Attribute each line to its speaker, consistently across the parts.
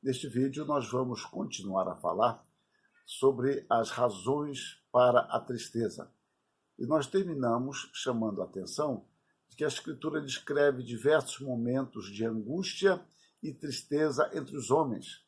Speaker 1: Neste vídeo nós vamos continuar a falar sobre as razões para a tristeza. E nós terminamos chamando a atenção de que a Escritura descreve diversos momentos de angústia e tristeza entre os homens.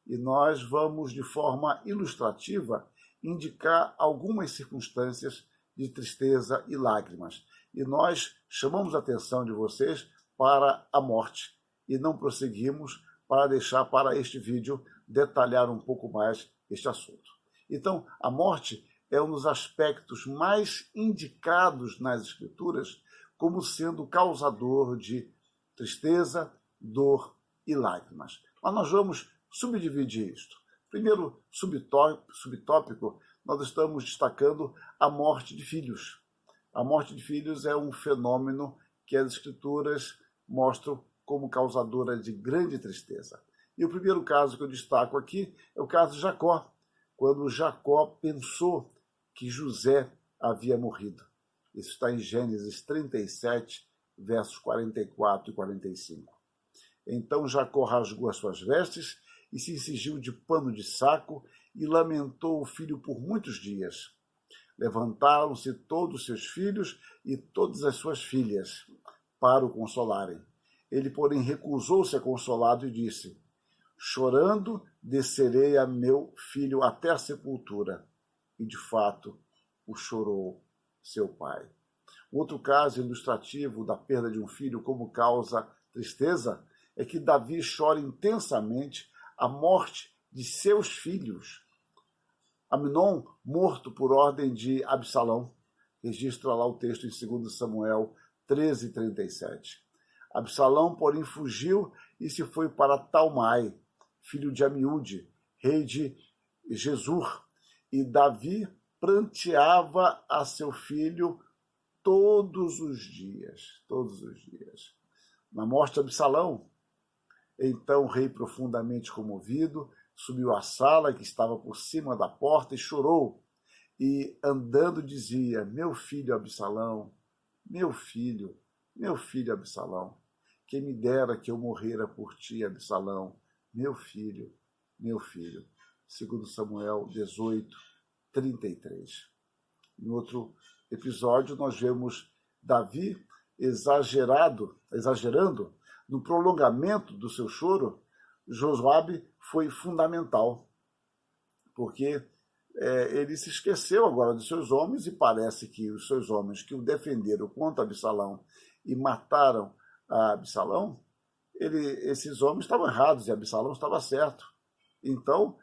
Speaker 1: E nós vamos, de forma ilustrativa, indicar algumas circunstâncias de tristeza e lágrimas. E nós chamamos a atenção de vocês para a morte e não prosseguimos para deixar para este vídeo detalhar um pouco mais este assunto. Então, a morte é um dos aspectos mais indicados nas Escrituras como sendo causador de tristeza, dor e lágrimas. Mas nós vamos subdividir isto. Primeiro subtópico, nós estamos destacando a morte de filhos. A morte de filhos é um fenômeno que as Escrituras mostram como causadora de grande tristeza. E o primeiro caso que eu destaco aqui é o caso de Jacó, quando Jacó pensou que José havia morrido. Isso está em Gênesis 37, versos 44 e 45. Então Jacó rasgou as suas vestes e se cingiu de pano de saco e lamentou o filho por muitos dias. Levantaram-se todos os seus filhos e todas as suas filhas para o consolarem. Ele, porém, recusou-se a consolá-lo e disse: chorando, descerei a meu filho até a sepultura. E, de fato, o chorou seu pai. Outro caso ilustrativo da perda de um filho como causa tristeza é que Davi chora intensamente a morte de seus filhos. Amnon, morto por ordem de Absalão, registra lá o texto em 2 Samuel 13:37. Absalão, porém, fugiu e se foi para Talmai, filho de Amiúde, rei de Gesur, e Davi pranteava a seu filho todos os dias. Na morte de Absalão, então o rei, profundamente comovido, subiu à sala que estava por cima da porta e chorou, e andando dizia: meu filho Absalão, meu filho Absalão, quem me dera que eu morrera por ti, Absalão, meu filho, meu filho. 2 Samuel 18:33. Em outro episódio, nós vemos Davi exagerando no prolongamento do seu choro. Joabe foi fundamental, porque ele se esqueceu agora dos seus homens e parece que os seus homens que o defenderam contra Absalão e mataram a Absalão, esses homens estavam errados e Absalão estava certo. Então,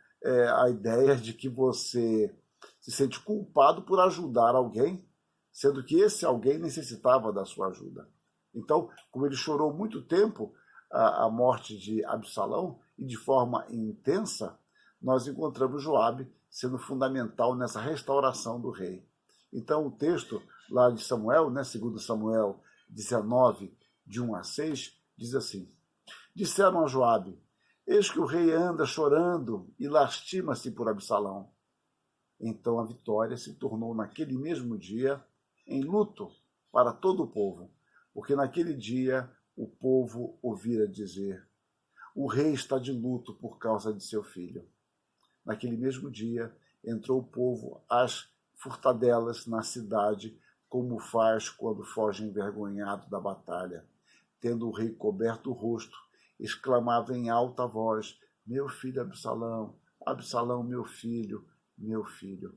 Speaker 1: a ideia de que você se sente culpado por ajudar alguém, sendo que esse alguém necessitava da sua ajuda. Então, como ele chorou muito tempo a morte de Absalão e de forma intensa, nós encontramos Joabe sendo fundamental nessa restauração do rei. Então, o texto lá de Samuel, 2 Samuel 19, de 1 a 6, diz assim: disseram a Joabe: eis que o rei anda chorando e lastima-se por Absalão. Então a vitória se tornou naquele mesmo dia em luto para todo o povo, porque naquele dia o povo ouvira dizer: o rei está de luto por causa de seu filho. Naquele mesmo dia entrou o povo às furtadelas na cidade, como faz quando foge envergonhado da batalha. Tendo o rei coberto o rosto, exclamava em alta voz: meu filho Absalão, Absalão, meu filho, meu filho.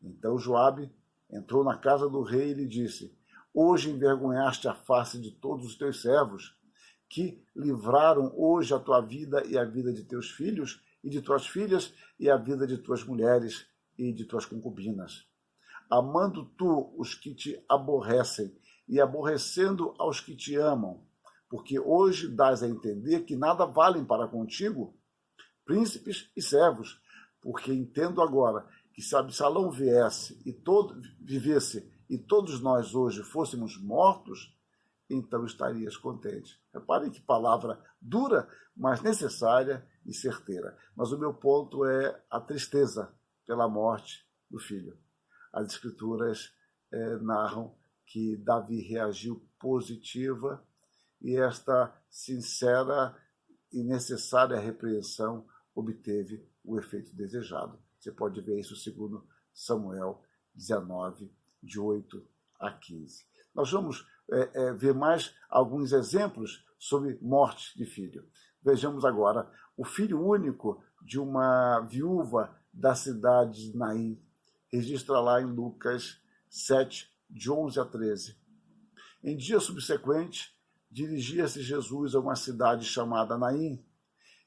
Speaker 1: Então Joabe entrou na casa do rei e lhe disse: hoje envergonhaste a face de todos os teus servos, que livraram hoje a tua vida e a vida de teus filhos e de tuas filhas e a vida de tuas mulheres e de tuas concubinas. Amando tu os que te aborrecem e aborrecendo aos que te amam, porque hoje dás a entender que nada valem para contigo príncipes e servos, porque entendo agora que se Absalão vivesse e todos nós hoje fôssemos mortos, então estarias contente. Reparem que palavra dura, mas necessária e certeira. Mas o meu ponto é a tristeza pela morte do filho. As Escrituras narram que Davi reagiu positiva e esta sincera e necessária repreensão obteve o efeito desejado. Você pode ver isso segundo Samuel 19, de 8 a 15. Nós vamos ver mais alguns exemplos sobre morte de filho. Vejamos agora o filho único de uma viúva da cidade de Naim. Registra lá em Lucas 7, de 11 a 13. Em dia subsequente, dirigia-se Jesus a uma cidade chamada Naim.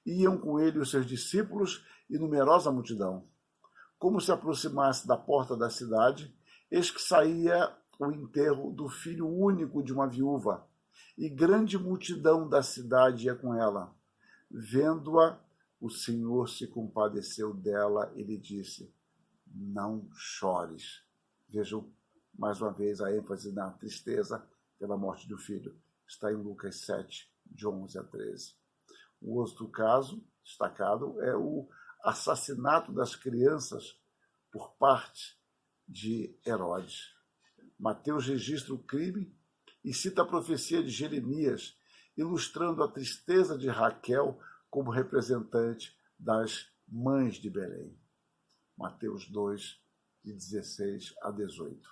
Speaker 1: Iam com ele os seus discípulos e numerosa multidão. Como se aproximasse da porta da cidade, eis que saía o enterro do filho único de uma viúva, e grande multidão da cidade ia com ela. Vendo-a, o Senhor se compadeceu dela e lhe disse: não chores. Vejam mais uma vez a ênfase na tristeza pela morte do filho. Está em Lucas 7, de 11 a 13. O outro caso destacado é o assassinato das crianças por parte de Herodes. Mateus registra o crime e cita a profecia de Jeremias, ilustrando a tristeza de Raquel como representante das mães de Belém. Mateus 2, de 16 a 18.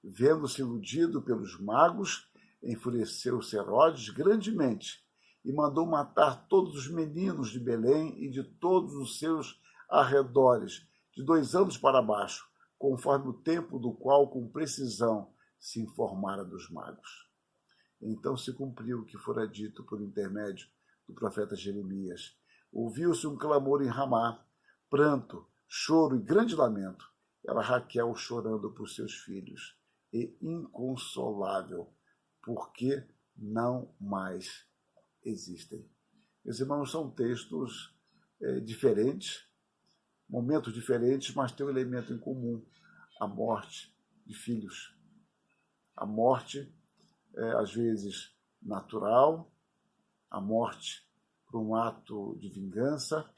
Speaker 1: Vendo-se iludido pelos magos, enfureceu-se Herodes grandemente e mandou matar todos os meninos de Belém e de todos os seus arredores, de 2 anos para baixo, conforme o tempo do qual com precisão se informara dos magos. Então se cumpriu o que fora dito por intermédio do profeta Jeremias. Ouviu-se um clamor em Ramá, pranto, choro e grande lamento. Era Raquel chorando por seus filhos, e inconsolável, porque não mais existem. Meus irmãos, são textos diferentes, momentos diferentes, mas tem um elemento em comum: a morte de filhos. A morte, às vezes, natural, a morte por um ato de vingança,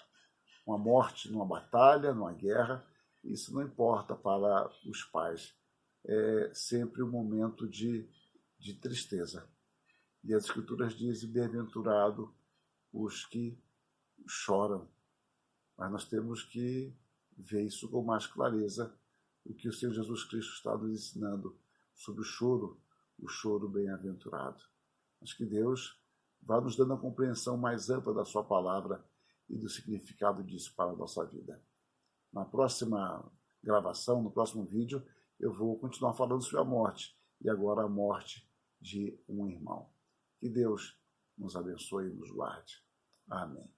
Speaker 1: uma morte numa batalha, numa guerra. Isso não importa para os pais. É sempre um momento de tristeza. E as Escrituras dizem: bem-aventurado os que choram. Mas nós temos que ver isso com mais clareza, o que o Senhor Jesus Cristo está nos ensinando sobre o choro bem-aventurado. Mas que Deus vá nos dando a compreensão mais ampla da sua palavra e do significado disso para a nossa vida. Na próxima gravação, no próximo vídeo, eu vou continuar falando sobre a morte, e agora a morte de um irmão. Que Deus nos abençoe e nos guarde. Amém.